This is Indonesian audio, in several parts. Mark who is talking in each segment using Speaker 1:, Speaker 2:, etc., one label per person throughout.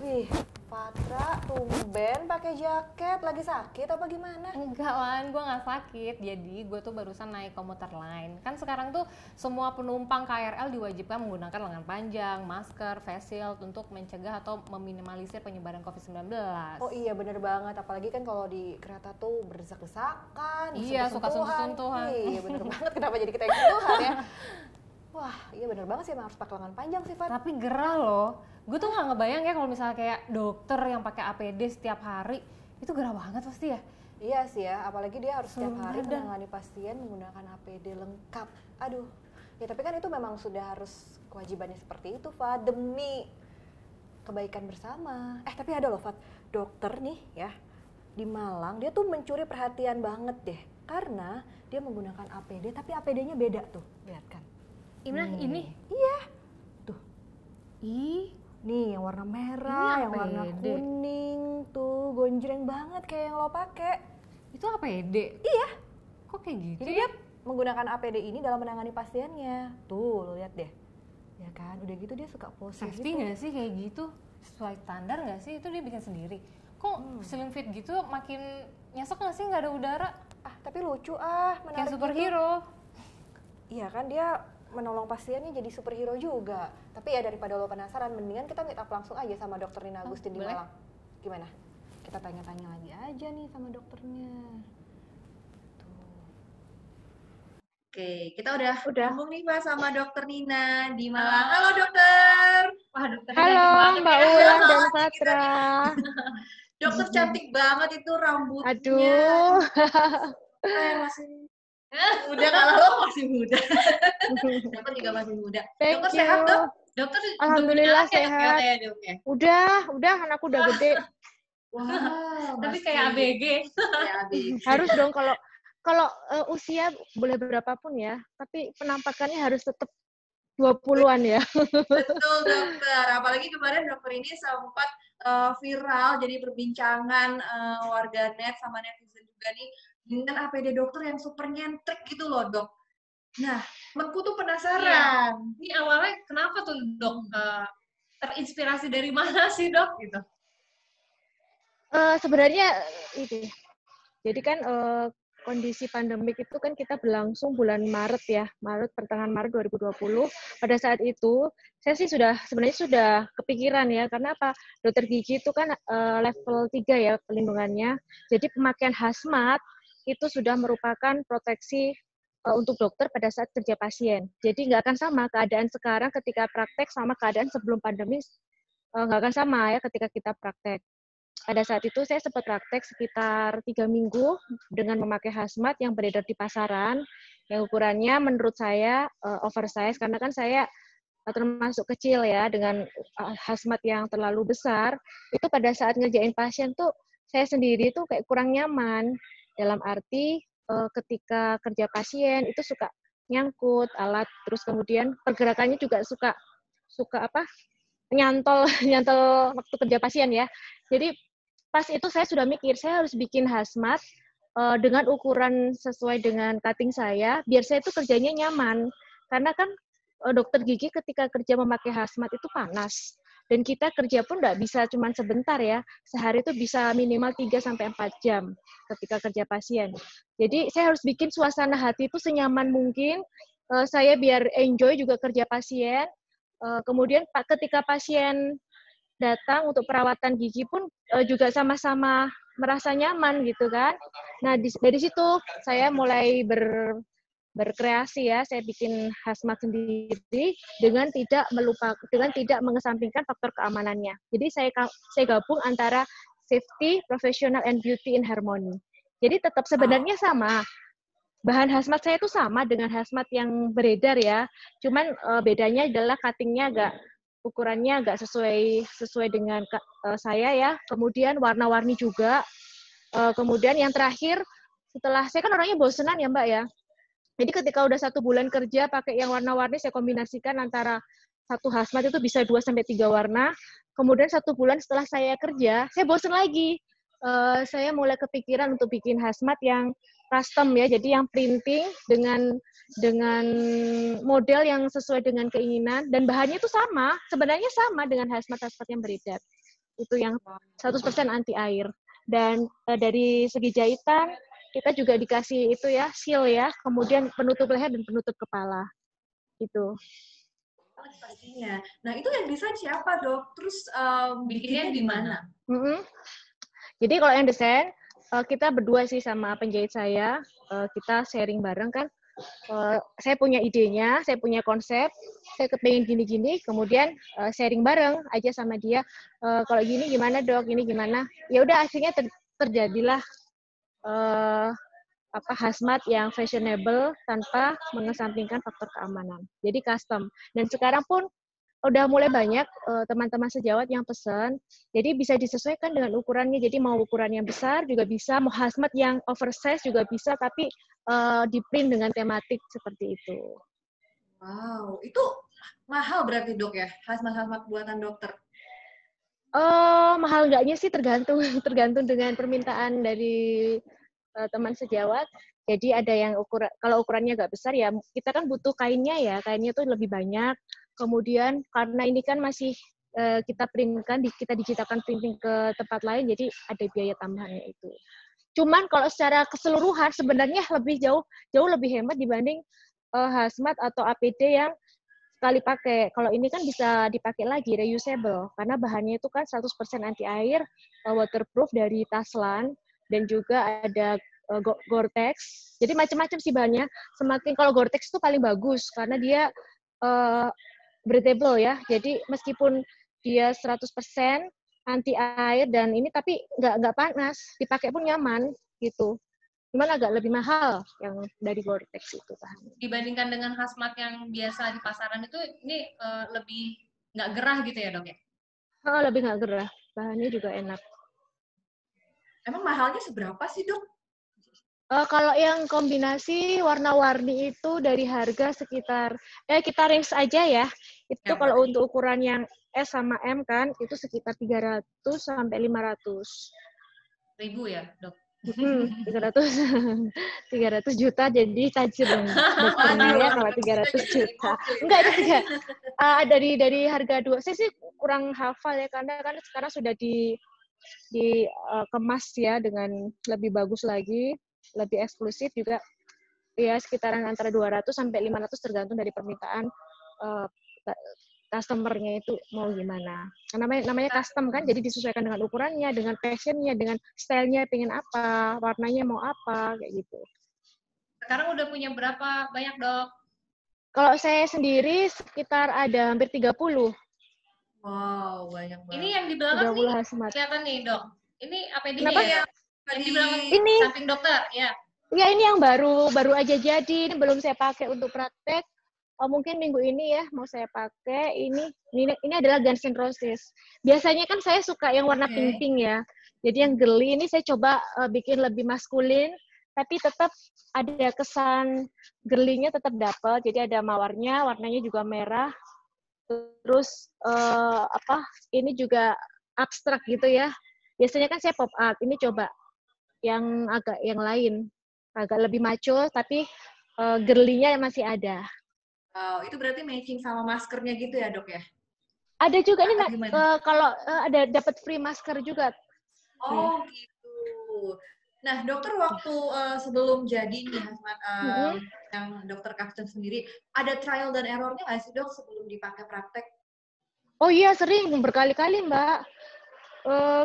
Speaker 1: Ih, Patra, tumben pakai jaket. Lagi sakit apa gimana?
Speaker 2: Enggak Wan, gue nggak sakit. Jadi gue tuh barusan naik komuter lain. Kan sekarang tuh semua penumpang KRL diwajibkan menggunakan lengan panjang, masker, face shield untuk mencegah atau meminimalisir penyebaran COVID-19.
Speaker 1: Oh iya bener banget, apalagi kan kalau di kereta tuh berdesak-desakan,
Speaker 2: Iya, suka sentuh-sentuhan.
Speaker 1: Iya bener banget, kenapa jadi kita yang sentuhan ya? Wah, iya bener banget sih, emang harus pakai lengan panjang sih, Fat.
Speaker 2: Tapi gerah loh. Gue tuh nggak ngebayang ya kalau misalnya kayak dokter yang pakai APD setiap hari. Itu gerah banget pasti ya.
Speaker 1: Iya sih ya, apalagi dia harus setiap hari
Speaker 2: Badan.
Speaker 1: menangani pasien menggunakan APD lengkap. Aduh, ya tapi kan itu memang sudah harus kewajibannya seperti itu, Fat, demi kebaikan bersama. Tapi ada loh, Fat, dokter nih ya, di Malang, dia tuh mencuri perhatian banget deh. Karena dia menggunakan APD, tapi APD-nya beda tuh, lihat kan.
Speaker 2: Ini?
Speaker 1: Iya, tuh.
Speaker 2: Ih,
Speaker 1: Nih yang warna merah,
Speaker 2: Ini
Speaker 1: yang warna
Speaker 2: APD.
Speaker 1: kuning, tuh gonjreng banget kayak yang lo pakai.
Speaker 2: itu APD?
Speaker 1: Iya,
Speaker 2: Kok kayak gitu?
Speaker 1: jadi dia menggunakan APD ini dalam menangani pasiennya. Tuh, lo lihat deh. Ya kan, udah gitu dia suka pose
Speaker 2: Safety
Speaker 1: gitu.
Speaker 2: nggak sih kayak gitu? Sesuai standar nggak sih? Itu dia bikin sendiri. Kok slim fit gitu makin nyesek nggak sih nggak ada udara?
Speaker 1: Tapi lucu menarik
Speaker 2: Kayak
Speaker 1: gitu.
Speaker 2: superhero.
Speaker 1: Iya kan, dia menolong pasiennya jadi superhero juga. Tapi ya daripada lo penasaran, mendingan kita meet up langsung aja sama dokter Nina Agustin di
Speaker 2: boleh.
Speaker 1: Malang. Gimana? Kita tanya-tanya lagi aja nih sama dokternya.
Speaker 3: Oke, kita udah
Speaker 4: Udah.
Speaker 3: ngomong nih Pak sama Dokter Nina di Malang. Halo dokter. Wah dokternya
Speaker 4: Halo
Speaker 3: cantik banget
Speaker 4: Mbak
Speaker 3: ya.
Speaker 4: Ulan dan Patra.
Speaker 3: Dokter cantik banget itu rambutnya.
Speaker 4: Aduh.
Speaker 3: Kayak masih muda, kalau lo masih muda. Dokter juga masih muda.
Speaker 4: Thank
Speaker 3: Dokter
Speaker 4: you.
Speaker 3: sehat dok? Dokter
Speaker 4: Alhamdulillah
Speaker 3: udah punya anak ya,
Speaker 4: sehat.
Speaker 3: Dok, ya, Dok, ya?
Speaker 4: Udah anak udah gede.
Speaker 3: Wah,
Speaker 2: Tapi
Speaker 3: masih
Speaker 2: kayak ABG.
Speaker 3: kayak ABG.
Speaker 4: Harus dong kalau usia boleh berapapun ya, tapi penampakannya harus tetap 20-an ya.
Speaker 3: Betul dokter, apalagi kemarin dokter ini sempat viral jadi perbincangan warganet sama netizen juga nih dengan APD dokter yang super nyentrik gitu loh dok. Nah, menku tuh penasaran.
Speaker 2: Ini awalnya kenapa tuh dok? Terinspirasi dari mana sih dok? Gitu.
Speaker 4: Sebenarnya itu. Jadi kan kondisi pandemik itu kan kita berlangsung bulan Maret ya, pertengahan Maret 2020. Pada saat itu saya sih sebenarnya sudah kepikiran ya, karena apa? Dokter gigi itu kan level 3 ya pelindungannya. Jadi pemakaian hazmat itu sudah merupakan proteksi untuk dokter pada saat kerja pasien. Jadi nggak akan sama keadaan sekarang ketika praktek sama keadaan sebelum pandemi, nggak akan sama ya ketika kita praktek. Pada saat itu saya sempat praktek sekitar 3 minggu dengan memakai hazmat yang beredar di pasaran, yang ukurannya menurut saya oversize, karena kan saya termasuk kecil ya, dengan hazmat yang terlalu besar, itu pada saat ngerjain pasien tuh saya sendiri tuh kayak kurang nyaman, dalam arti ketika kerja pasien itu suka nyangkut alat, terus kemudian pergerakannya juga suka nyantol waktu kerja pasien ya. Jadi pas itu saya sudah mikir, saya harus bikin hazmat dengan ukuran sesuai dengan cutting saya, biar saya itu kerjanya nyaman. Karena kan dokter gigi ketika kerja memakai hazmat itu panas. Dan kita kerja pun nggak bisa cuma sebentar ya, sehari itu bisa minimal 3-4 jam ketika kerja pasien. Jadi saya harus bikin suasana hati itu senyaman mungkin, saya biar enjoy juga kerja pasien. Kemudian ketika pasien datang untuk perawatan gigi pun juga sama-sama merasa nyaman gitu kan. Nah dari situ saya mulai berkreasi ya, saya bikin hazmat sendiri dengan tidak mengesampingkan faktor keamanannya. Jadi saya gabung antara safety, professional, and beauty in harmony. Jadi tetap sebenarnya sama. Bahan hazmat saya itu sama dengan hazmat yang beredar ya. Cuman bedanya adalah cuttingnya ukurannya agak sesuai dengan saya ya. Kemudian warna-warni juga. Kemudian yang terakhir, setelah saya kan orangnya bosenan ya Mbak ya. Jadi ketika udah 1 bulan kerja pakai yang warna-warni, saya kombinasikan antara satu hazmat itu bisa 2-3 warna. Kemudian 1 bulan setelah saya kerja, saya bosen lagi. Saya mulai kepikiran untuk bikin hazmat yang custom ya, jadi yang printing dengan model yang sesuai dengan keinginan, dan bahannya itu sebenarnya sama dengan hazmat yang beredar. itu yang 100% anti air. Dan dari segi jahitan kita juga dikasih itu ya, seal ya, kemudian penutup leher dan penutup kepala. Itu.
Speaker 3: Pastinya. Nah, itu yang desain siapa, Dok? Terus bikinnya di mana?
Speaker 4: Jadi kalau yang desain kita berdua sih sama penjahit saya, kita sharing bareng kan. Saya punya idenya, saya punya konsep, saya kepengen gini-gini, kemudian sharing bareng aja sama dia. Kalau gini gimana Dok, ini gimana? Ya udah akhirnya terjadilah hazmat yang fashionable tanpa mengesampingkan faktor keamanan. Jadi custom. Dan sekarang pun udah mulai banyak teman-teman sejawat yang pesan. Jadi bisa disesuaikan dengan ukurannya. Jadi mau ukuran yang besar juga bisa, mau hazmat yang oversize juga bisa, tapi di print dengan tematik seperti itu.
Speaker 3: Wow, itu mahal berarti Dok ya? Hazmat-hazmat buatan dokter?
Speaker 4: Mahal enggaknya sih tergantung dengan permintaan dari teman sejawat. Jadi ada yang kalau ukurannya agak besar ya kita kan butuh kainnya ya, kainnya tuh lebih banyak. Kemudian karena ini kan masih kita printkan, kita digitalkan printing ke tempat lain, jadi ada biaya tambahannya itu. Cuman kalau secara keseluruhan sebenarnya jauh lebih hemat dibanding hazmat atau APD yang sekali pakai. Kalau ini kan bisa dipakai lagi, reusable, karena bahannya itu kan 100% anti air, waterproof dari Taslan, dan juga ada Gore-Tex. Jadi macam-macam sih bahannya. Semakin kalau Gore-Tex itu paling bagus karena dia breathable ya. Jadi meskipun dia 100% anti air dan ini tapi nggak panas, dipakai pun nyaman gitu. Cuman agak lebih mahal yang dari Gore-Tex itu bahannya.
Speaker 2: Dibandingkan dengan hazmat yang biasa di pasaran itu, ini lebih nggak gerah gitu ya Dok ya?
Speaker 4: Lebih nggak gerah, bahannya juga enak.
Speaker 3: Emang mahalnya seberapa sih Dok?
Speaker 4: Kalau yang kombinasi warna-warni itu dari harga sekitar, kita range aja ya. Itu kalau untuk ukuran yang S sama M kan, itu sekitar 300 sampai 500.
Speaker 2: Ribu ya, Dok?
Speaker 4: 300 juta jadi tajir dong dokternya ya kalau 300 juta. Enggak, itu dari harga dua. Saya sih kurang hafal ya karena kan sekarang sudah dikemas ya dengan lebih bagus lagi, lebih eksklusif juga. Ya sekitaran antara 200 sampai 500 tergantung dari permintaan customer-nya itu mau gimana. Namanya custom kan, jadi disesuaikan dengan ukurannya, dengan passion-nya, dengan style-nya pengen apa, warnanya mau apa, kayak gitu.
Speaker 2: Sekarang udah punya berapa banyak, Dok?
Speaker 4: Kalau saya sendiri sekitar ada hampir 30.
Speaker 3: Wow, banyak banget.
Speaker 2: Ini yang di belakang nih, kelihatan nih, Dok. Ini APD-nya ya? Yang di belakang ini samping dokter, ya?
Speaker 4: Ya, ini yang baru aja jadi, ini belum saya pakai untuk praktek. Mungkin minggu ini ya mau saya pakai. Ini adalah Guns N' Roses. Biasanya kan saya suka yang warna pink-pink ya. Jadi yang girly ini saya coba bikin lebih maskulin, tapi tetap ada kesan girly-nya tetap dapat. Jadi ada mawarnya, warnanya juga merah. Terus ini juga abstrak gitu ya. Biasanya kan saya pop art. Ini coba yang agak yang lain, agak lebih maco, tapi girly-nya masih ada.
Speaker 3: Wow, itu berarti matching sama maskernya gitu ya Dok ya?
Speaker 4: Ada juga nih kalau ada dapat free masker juga.
Speaker 3: Oh gitu. Nah dokter waktu sebelum jadi nih hazmat yang dokter custom sendiri, ada trial dan errornya nggak sih Dok sebelum dipakai praktek?
Speaker 4: Oh iya sering berkali-kali Mbak.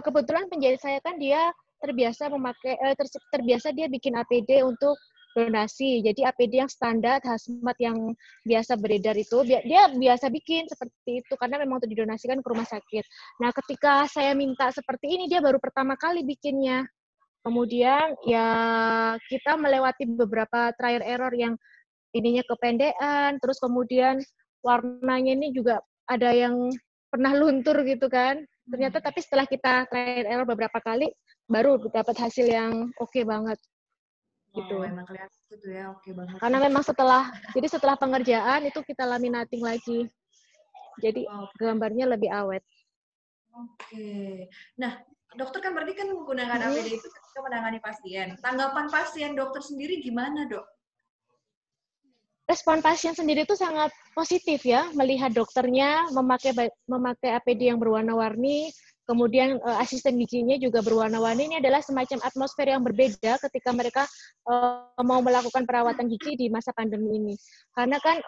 Speaker 4: Kebetulan penjahit saya kan dia terbiasa terbiasa dia bikin APD untuk donasi. Jadi APD yang standar, hazmat yang biasa beredar itu, dia biasa bikin seperti itu karena memang untuk didonasikan ke rumah sakit. Nah, ketika saya minta seperti ini, dia baru pertama kali bikinnya. Kemudian ya kita melewati beberapa trial error yang ininya kependekan, terus kemudian warnanya ini juga ada yang pernah luntur gitu kan. Ternyata tapi setelah kita trial error beberapa kali, baru dapat hasil yang oke banget. Gitu.
Speaker 3: Emang kelihatan gitu ya, oke banget.
Speaker 4: Karena memang setelah pengerjaan itu kita laminating lagi. Jadi gambarnya lebih awet.
Speaker 3: Oke. Nah, dokter kan berarti kan menggunakan APD itu ketika menangani pasien. Tanggapan pasien dokter sendiri gimana, Dok?
Speaker 4: Respon pasien sendiri itu sangat positif ya, melihat dokternya memakai APD yang berwarna-warni, Kemudian asisten giginya juga berwarna-warni. Ini adalah semacam atmosfer yang berbeda ketika mereka mau melakukan perawatan gigi di masa pandemi ini. Karena kan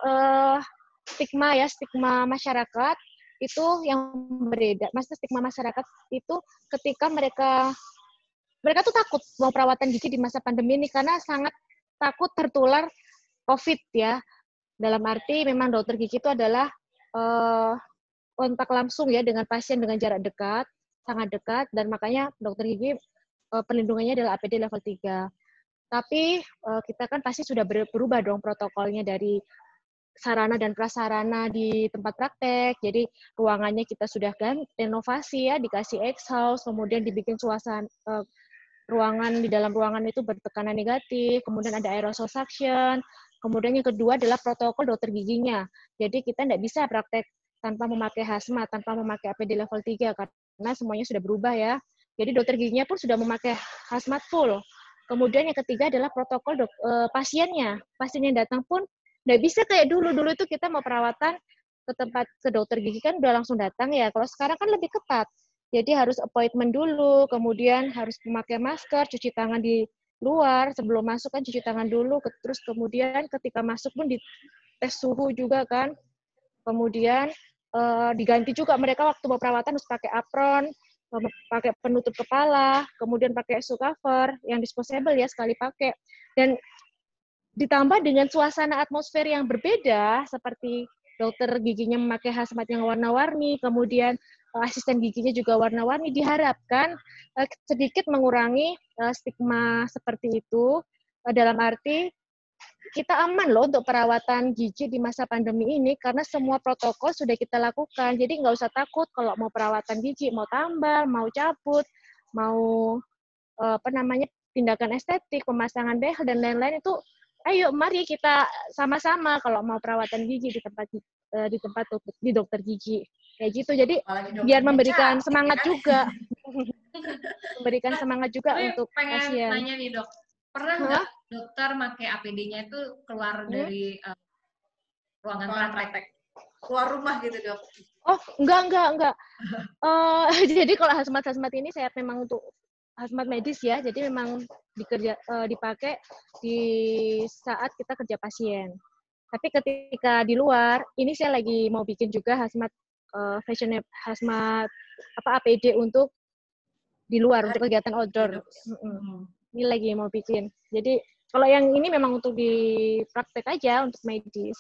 Speaker 4: stigma masyarakat itu yang berbeda. Maksudnya stigma masyarakat itu ketika mereka tuh takut mau perawatan gigi di masa pandemi ini karena sangat takut tertular COVID ya. Dalam arti memang dokter gigi itu adalah kontak langsung ya dengan pasien dengan jarak dekat, sangat dekat, dan makanya dokter gigi perlindungannya adalah APD level 3. Tapi kita kan pasti sudah berubah dong protokolnya dari sarana dan prasarana di tempat praktek. Jadi ruangannya kita sudah renovasi ya, dikasih X-house, kemudian dibikin suasana ruangan di dalam ruangan itu bertekanan negatif, kemudian ada aerosol suction, kemudian yang kedua adalah protokol dokter giginya. Jadi kita tidak bisa praktek tanpa memakai hazmat, tanpa memakai APD level 3, karena semuanya sudah berubah ya. Jadi dokter giginya pun sudah memakai hazmat full. Kemudian yang ketiga adalah protokol pasiennya. Pasien yang datang pun tidak bisa kayak dulu. Dulu itu kita mau perawatan ke dokter gigi kan udah langsung datang ya. Kalau sekarang kan lebih ketat. Jadi harus appointment dulu, kemudian harus memakai masker, cuci tangan di luar, sebelum masuk kan cuci tangan dulu, terus kemudian ketika masuk pun dites suhu juga kan. Kemudian diganti juga mereka waktu mau perawatan harus pakai apron, pakai penutup kepala, kemudian pakai shoe cover yang disposable ya sekali pakai. Dan ditambah dengan suasana atmosfer yang berbeda, seperti dokter giginya memakai hazmat yang warna-warni, kemudian asisten giginya juga warna-warni, diharapkan sedikit mengurangi stigma seperti itu, dalam arti kita aman loh untuk perawatan gigi di masa pandemi ini karena semua protokol sudah kita lakukan. Jadi nggak usah takut kalau mau perawatan gigi, mau tambal, mau cabut, mau tindakan estetik, pemasangan behel dan lain-lain itu. Ayo, mari kita sama-sama kalau mau perawatan gigi di dokter gigi kayak gitu. Jadi biar memberikan semangat juga, memberikan semangat juga untuk pasien.
Speaker 5: Pengen nanya nih dok, pernah nggak dokter pakai APD-nya itu keluar dari ruangan praktek,
Speaker 3: keluar rumah gitu dok?
Speaker 4: Oh, enggak. Jadi kalau hazmat ini saya memang untuk hazmat medis ya, jadi memang dipakai di saat kita kerja pasien. Tapi ketika di luar, ini saya lagi mau bikin juga hazmat hazmat APD untuk di luar untuk kegiatan outdoor. Ini lagi mau bikin. Jadi kalau yang ini memang untuk di praktek aja untuk medis.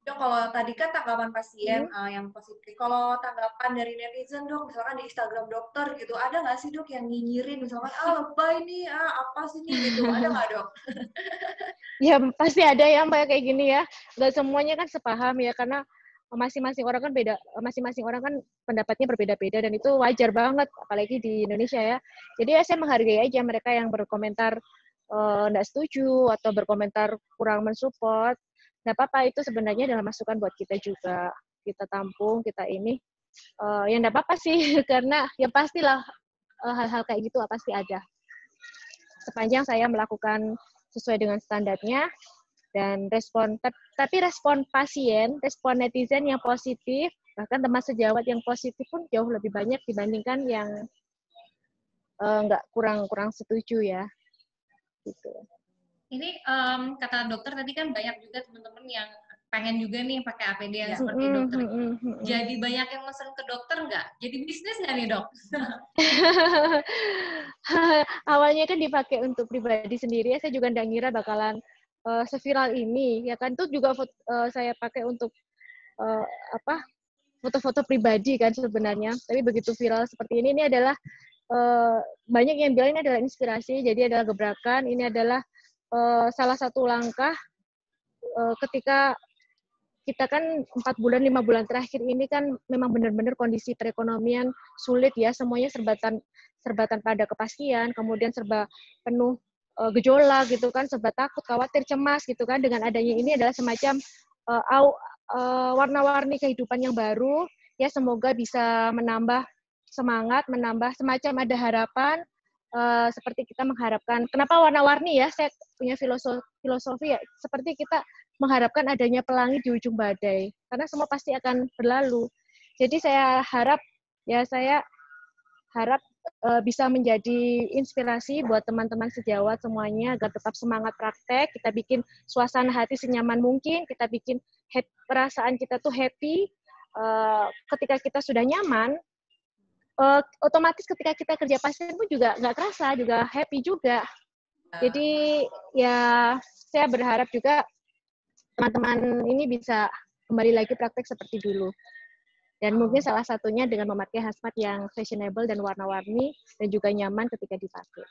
Speaker 3: Dok, kalau tadi kan tanggapan pasien yang positif. Kalau tanggapan dari netizen dok, misalkan di Instagram dokter gitu, ada nggak sih dok yang nyinyirin, misalkan lebay nih, apa sih nih gitu, ada nggak dok?
Speaker 4: Ya pasti ada ya mbak kayak gini ya. Nggak semuanya kan sepaham ya, karena masing-masing orang kan beda, masing-masing orang kan pendapatnya berbeda-beda dan itu wajar banget, apalagi di Indonesia ya. Jadi ya saya menghargai aja mereka yang berkomentar nggak setuju atau berkomentar kurang mensupport. Nggak apa-apa, itu sebenarnya adalah masukan buat kita juga. Kita tampung, kita ini. Ya nggak apa-apa sih, karena ya pastilah hal-hal kayak gitu pasti ada. Sepanjang saya melakukan sesuai dengan standarnya, dan tapi respon pasien, respon netizen yang positif, bahkan teman sejawat yang positif pun jauh lebih banyak dibandingkan yang nggak kurang setuju ya. Gitu.
Speaker 5: Ini kata dokter tadi kan banyak juga teman-teman yang pengen juga nih pakai APD yang seperti dokter. Jadi banyak yang mesen ke dokter nggak? Jadi bisnis nggak nih dok?
Speaker 4: Awalnya kan dipakai untuk pribadi sendiri ya, saya juga nggak ngira bakalan seviral ini ya kan. Itu juga saya pakai untuk foto-foto pribadi kan sebenarnya, tapi begitu viral seperti ini adalah banyak yang bilang ini adalah inspirasi, jadi adalah gebrakan, ini adalah salah satu langkah ketika kita kan 4 bulan, 5 bulan terakhir ini kan memang benar-benar kondisi perekonomian sulit ya, semuanya serbatan pada kepastian, kemudian serba penuh gejolak gitu kan, serba takut, khawatir, cemas gitu kan. Dengan adanya ini adalah semacam warna-warni kehidupan yang baru ya, semoga bisa menambah semangat, menambah semacam ada harapan, seperti kita mengharapkan. Kenapa warna-warni ya? Saya punya filosofi ya, seperti kita mengharapkan adanya pelangi di ujung badai, karena semua pasti akan berlalu. Jadi saya harap ya, saya harap bisa menjadi inspirasi buat teman-teman sejawat semuanya agar tetap semangat praktek. Kita bikin suasana hati senyaman mungkin, kita bikin perasaan kita tuh happy. Ketika kita sudah nyaman, otomatis ketika kita kerja pasien pun juga nggak kerasa, juga happy juga. Jadi ya saya berharap juga teman-teman ini bisa kembali lagi praktek seperti dulu. Dan mungkin salah satunya dengan memakai hazmat yang fashionable dan warna-warni dan juga nyaman ketika dipakai.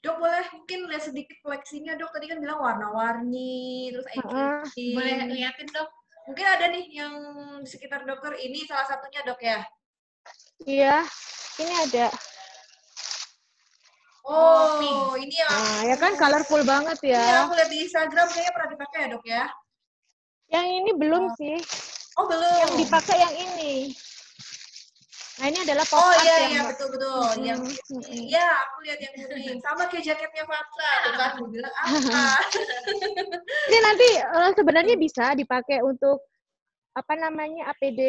Speaker 3: Dok, boleh mungkin lihat sedikit koleksinya, Dok. Tadi kan bilang warna-warni, terus engaging.
Speaker 5: Boleh liatin, Dok?
Speaker 3: Mungkin ada nih yang di sekitar dokter ini, salah satunya, Dok, ya?
Speaker 4: Iya, ini ada.
Speaker 3: Oh, ini yang...
Speaker 4: Nah, ya kan colorful banget ya.
Speaker 3: Iya, aku lihat di Instagram kayaknya pernah dipakai ya, Dok, ya?
Speaker 4: Yang ini belum sih.
Speaker 3: Oh, belum.
Speaker 4: Yang dipakai yang ini. Nah, ini adalah pop
Speaker 3: Oh
Speaker 4: art
Speaker 3: iya,
Speaker 4: yang
Speaker 3: iya, betul-betul. Yang iya, aku lihat yang kuning. Sama kayak jaketnya Fatra, tuh kan. Aku bilang apa?
Speaker 4: Ini nanti sebenarnya bisa dipakai untuk apa namanya APD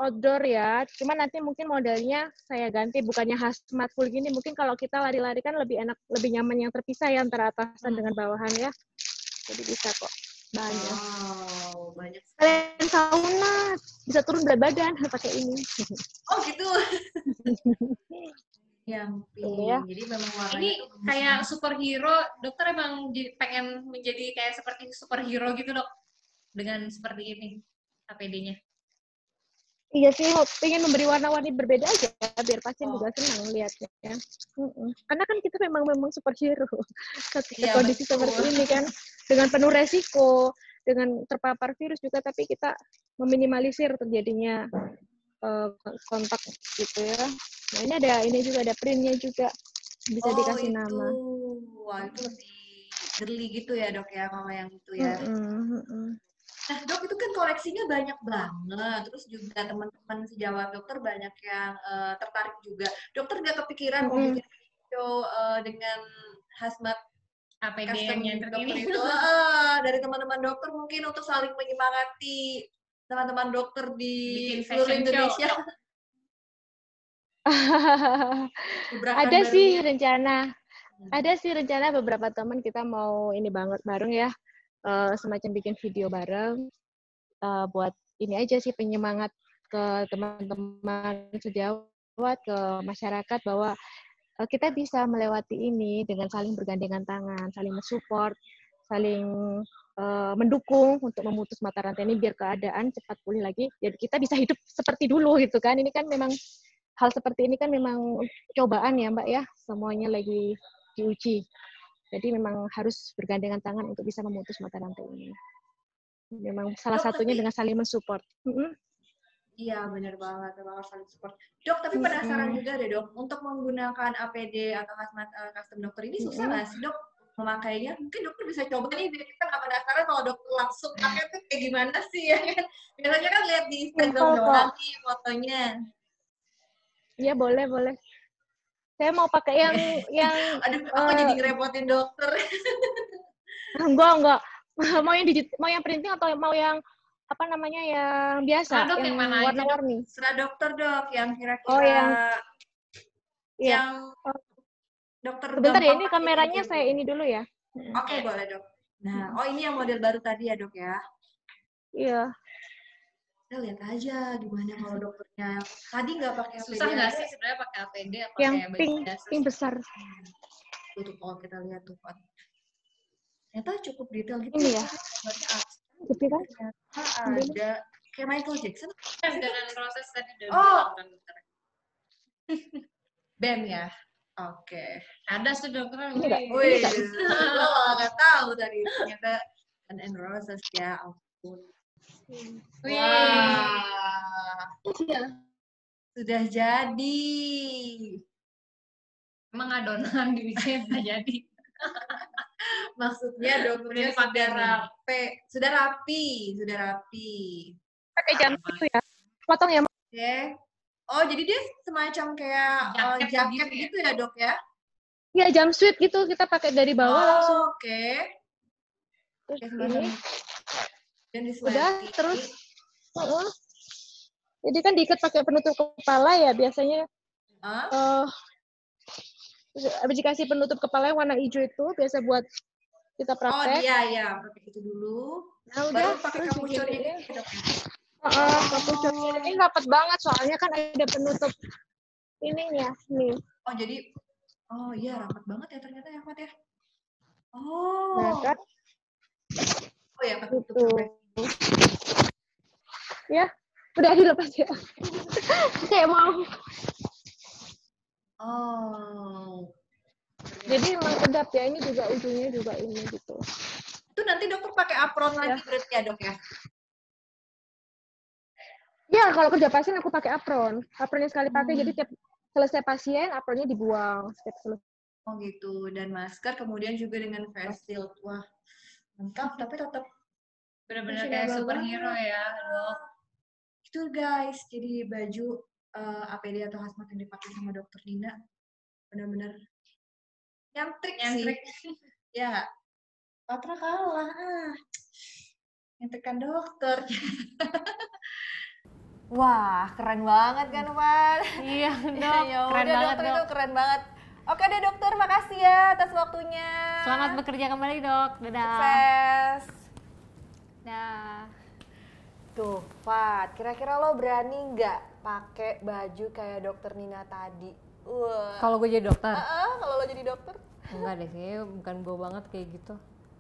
Speaker 4: outdoor ya. Cuma nanti mungkin modelnya saya ganti, bukannya hazmat full gini. Mungkin kalau kita lari-lari kan lebih enak, lebih nyaman yang terpisah ya antara atasan dengan bawahan ya. Jadi bisa kok. Banyak.
Speaker 3: Wow, banyak.
Speaker 4: Kalian sauna bisa turun berat badan pakai ini.
Speaker 3: Oh gitu. Yang pink.
Speaker 4: Ya.
Speaker 3: Jadi memang warnanya
Speaker 5: Ini kayak superhero, dokter emang pengen menjadi kayak seperti superhero gitu, Dok? Dengan seperti ini APD-nya.
Speaker 4: Iya sih, pengen memberi warna-warni berbeda aja biar pasien juga senang lihatnya ya. Karena kan kita memang superhero ketika kondisi seperti ini kan, dengan penuh resiko, dengan terpapar virus juga, tapi kita meminimalisir terjadinya kontak gitu ya. Nah ini juga ada printnya juga, bisa dikasih nama.
Speaker 3: Wah, itu lebih girly gitu ya, Dok ya, kalau yang itu ya. Nah, Dok, itu kan koleksinya banyak banget. Terus juga teman-teman sejawat dokter banyak yang tertarik juga. Dokter nggak kepikiran mau bikin video dengan hazmat
Speaker 5: APD
Speaker 3: custom
Speaker 5: yang
Speaker 3: dokter
Speaker 5: ini.
Speaker 3: itu dari teman-teman dokter mungkin untuk saling menyemangati teman-teman dokter di seluruh Indonesia.
Speaker 4: Ada sih rencana beberapa teman kita mau ini banget bareng ya, semacam bikin video bareng buat ini aja sih penyemangat ke teman-teman sejawat, ke masyarakat bahwa kita bisa melewati ini dengan saling bergandengan tangan, saling mensupport, saling mendukung untuk memutus mata rantai ini biar keadaan cepat pulih lagi, jadi kita bisa hidup seperti dulu gitu kan. Ini kan memang hal seperti ini kan memang cobaan ya Mbak ya, semuanya lagi diuji. Jadi memang harus bergandengan tangan untuk bisa memutus mata rantai ini. Memang salah satunya dengan saling mensupport.
Speaker 3: Iya, benar banget, memang harus saling support. Dok, tapi penasaran juga deh, Dok, untuk menggunakan APD atau hazmat custom dokter ini susah nggak sih, Dok, memakainya? Mungkin dokter bisa coba nih, biar kita nggak penasaran kalau dokter langsung pakai tuh kayak gimana sih, ya kan? Biasanya kan lihat di Instagram doang nih fotonya.
Speaker 4: Iya, boleh. Saya mau pakai yang
Speaker 3: Aduh, aku jadi ngerepotin dokter.
Speaker 4: Enggak. Mau yang printing atau mau yang apa namanya yang biasa, yang warna-warni?
Speaker 3: Serah dokter, Dok, yang kira-kira yang dokter
Speaker 4: sebentar ya, ini kameranya saya ini dulu ya.
Speaker 3: Oke, boleh, Dok. Nah, ini yang model baru tadi ya, Dok ya?
Speaker 4: Iya.
Speaker 3: Kita lihat aja gimana kalau dokternya. Tadi nggak pakai APD.
Speaker 5: Susah nggak sih sebenarnya pakai APD?
Speaker 4: Yang pink besar.
Speaker 3: Tuh, kalau kita lihat tuh, Pak. Ternyata cukup detail gitu.
Speaker 4: Ini ya?
Speaker 3: Tapi kan ada kayak Michael Jackson.
Speaker 5: Dengan proses tadi udah bilang kan dokter.
Speaker 3: BEM ya? Oke.
Speaker 5: Ada sih dokter.
Speaker 3: Wih, gue malah nggak tahu tadi. Ternyata Guns N' Roses ya, ampun. Wah. Sudah jadi.
Speaker 5: Emang adonan dibikin nggak jadi.
Speaker 3: Maksudnya dokternya sudah rapi.
Speaker 4: Pakai jam itu ya? Potong ya?
Speaker 3: Oke. Oh, jadi dia semacam kayak jaket gitu ya, Dok ya?
Speaker 4: Iya, jumpsuit gitu, kita pakai dari bawah langsung.
Speaker 3: Oke.
Speaker 4: Terus ini.
Speaker 3: Dan
Speaker 4: udah, terus jadi kan diikat pakai penutup kepala ya biasanya.
Speaker 3: Hah?
Speaker 4: Habis dikasih penutup kepala yang warna hijau itu biasa buat kita
Speaker 3: Oh
Speaker 4: praktek.
Speaker 3: iya, pakai itu dulu.
Speaker 4: Nah udah,
Speaker 3: Baru pakai
Speaker 4: terus
Speaker 3: kapuconnya
Speaker 4: begini.
Speaker 3: gitu dok ya.
Speaker 4: Kapuconnya ini rapat banget soalnya kan ada penutup ininya nih.
Speaker 3: Oh jadi, oh iya rapat banget ya ternyata ya Fat ya.
Speaker 4: Nah
Speaker 3: Oh,
Speaker 4: kan
Speaker 3: oh ya ketutup
Speaker 4: gitu.
Speaker 3: sampai sini.
Speaker 4: Ya, udah dilepas ya. Kayak mau.
Speaker 3: Oh,
Speaker 4: Jadi emang kedap ya, ini juga ujungnya juga ini gitu.
Speaker 3: itu nanti dokter pakai apron
Speaker 4: Ya.
Speaker 3: lagi berarti ya dok ya?
Speaker 4: Ya, kalau kerja pasien aku pakai apron. Apronnya sekali pakai, jadi tiap selesai pasien, apronnya dibuang. Setiap selesai.
Speaker 3: Oh gitu, dan masker kemudian juga dengan face shield. Wah, lengkap tapi tetap
Speaker 5: Benar-benar kayak
Speaker 3: fashionable
Speaker 5: superhero
Speaker 3: banget.
Speaker 5: ya, dok.
Speaker 3: Itu guys, jadi baju APD atau hazmat yang dipakai sama dokter Nina benar-benar nyantrik sih. Ya, Patra kalah. Nyantrikan dokter.
Speaker 1: Wah, keren banget kan, Van?
Speaker 2: Iya, Dok.
Speaker 1: Ya
Speaker 2: Keren
Speaker 1: udah,
Speaker 2: banget,
Speaker 1: dokter
Speaker 2: Dok.
Speaker 1: itu keren banget. Oke deh dokter, makasih ya atas waktunya.
Speaker 2: Selamat bekerja kembali, Dok. Dadah.
Speaker 1: Sukses.
Speaker 2: Dah.
Speaker 1: Tuh, Fat, kira-kira lo berani nggak pakai baju kayak dokter Nina tadi? Wah.
Speaker 2: Kalau gue jadi dokter?
Speaker 1: Kalau lo jadi dokter?
Speaker 2: Enggak deh, kayaknya bukan gue banget kayak gitu.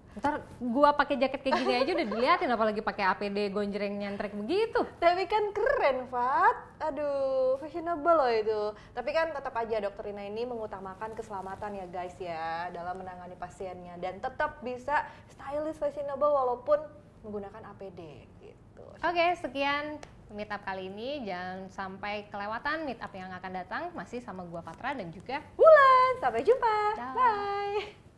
Speaker 2: Ntar gue pakai jaket kayak gini aja udah diliatin, apalagi pakai APD gonjreng nyantrek begitu.
Speaker 1: Tapi kan keren, Fat. Aduh, fashionable loh itu. Tapi kan tetap aja dokter Nina ini mengutamakan keselamatan ya guys ya dalam menangani pasiennya dan tetap bisa stylish fashionable walaupun menggunakan APD gitu.
Speaker 2: Oke, sekian meet up kali ini. Jangan sampai kelewatan meet up yang akan datang. Masih sama gua Patra dan juga
Speaker 1: Bulan, sampai jumpa.
Speaker 2: Dah.
Speaker 1: Bye.